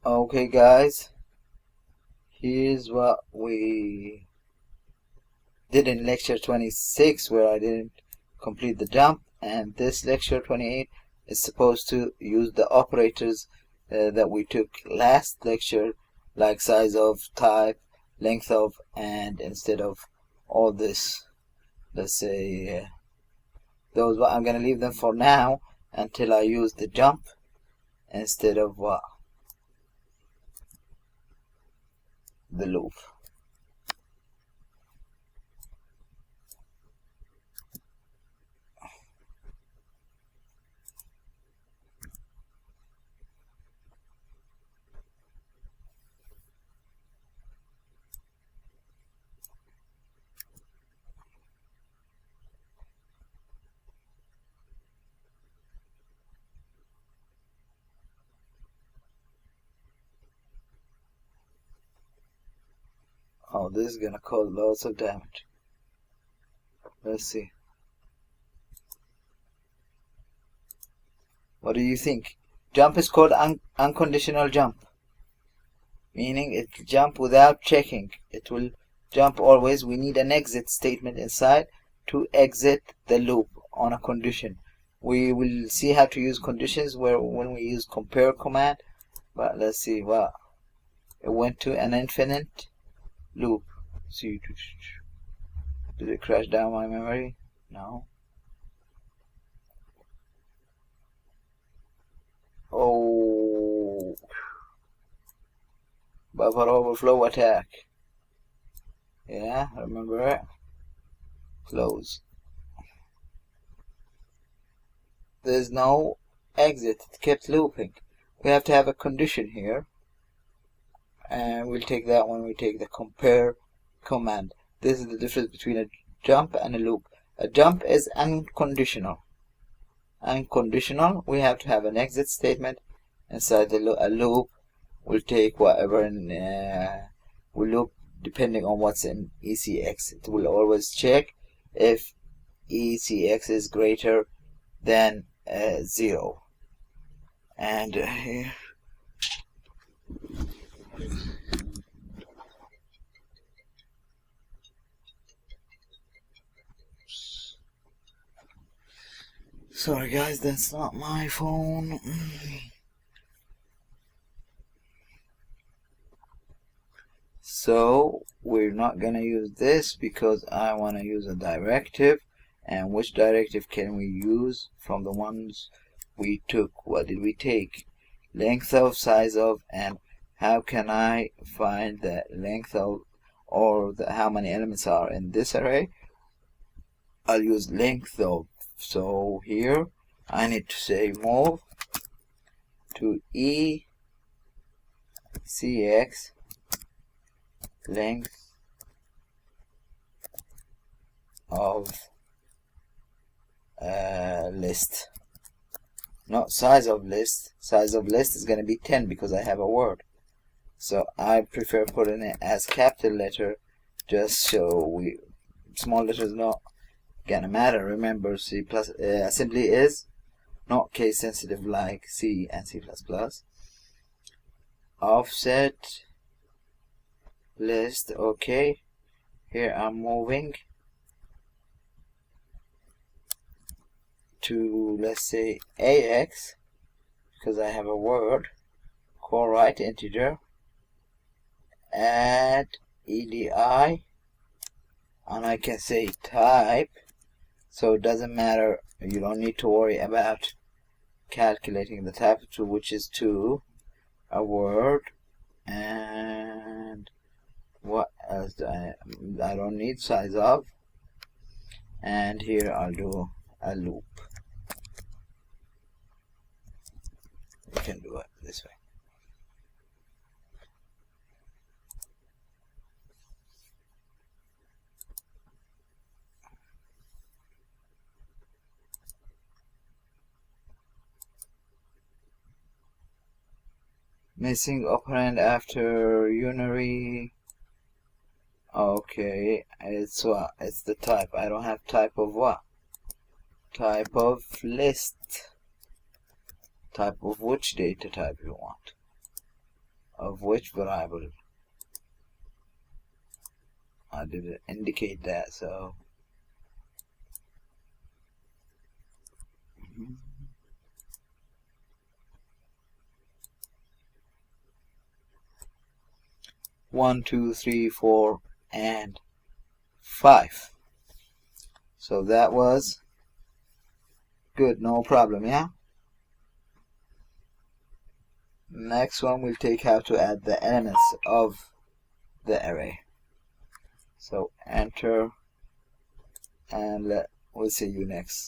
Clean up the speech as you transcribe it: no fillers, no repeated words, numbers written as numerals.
Okay guys, here's what we did in lecture 26 where I didn't complete the jump, and this lecture 28 is supposed to use the operators that we took last lecture, like size of, type, length of, and instead of all this, let's say those, I'm gonna leave them for now until I use the jump instead of the loop. Oh, this is gonna cause lots of damage. Let's see. What do you think? Jump is called unconditional jump, meaning it will jump without checking. It will jump always. We need an exit statement inside to exit the loop on a condition. We will see how to use conditions when we use compare command, but let's see. Well, it went to an infinite loop. See, did it crash down my memory? No. Oh, buffer overflow attack. Yeah, remember it? Close. There's no exit. It kept looping. We have to have a condition here, and we'll take that when we take the compare command. This is the difference between a jump and a loop. A jump is unconditional. Unconditional, we have to have an exit statement inside a loop. Will take whatever will loop depending on what's in ECX. It will always check if ECX is greater than 0. And sorry guys, that's not my phone. So we're not gonna use this because I want to use a directive. And which directive can we use from the ones we took? What did we take? Length of, size of, and how can I find the length of, or how many elements are in this array? I'll use length of. So here I need to say move to ECX length of list, not size of list. Size of list is going to be 10 because I have a word, so I prefer putting it as capital letter just so small letters not gonna matter. Remember, C plus assembly is not case sensitive like C and C++. Offset list. Okay, here I'm moving to, let's say, AX because I have a word. Call right integer, add EDI, and I can say type, so it doesn't matter. You don't need to worry about calculating the type to, which is to a word. And what else do I don't need size of, and here I'll do a loop. You can do it this way. Missing operand after unary. Okay, it's what? It's the type. I don't have type of what? Type of list. Type of which data type you want. of which variable. I didn't indicate that, so one, 2, 3, 4, and 5. So that was good, no problem, yeah? Next one we'll take how to add the elements of the array. So enter, and we'll see you next.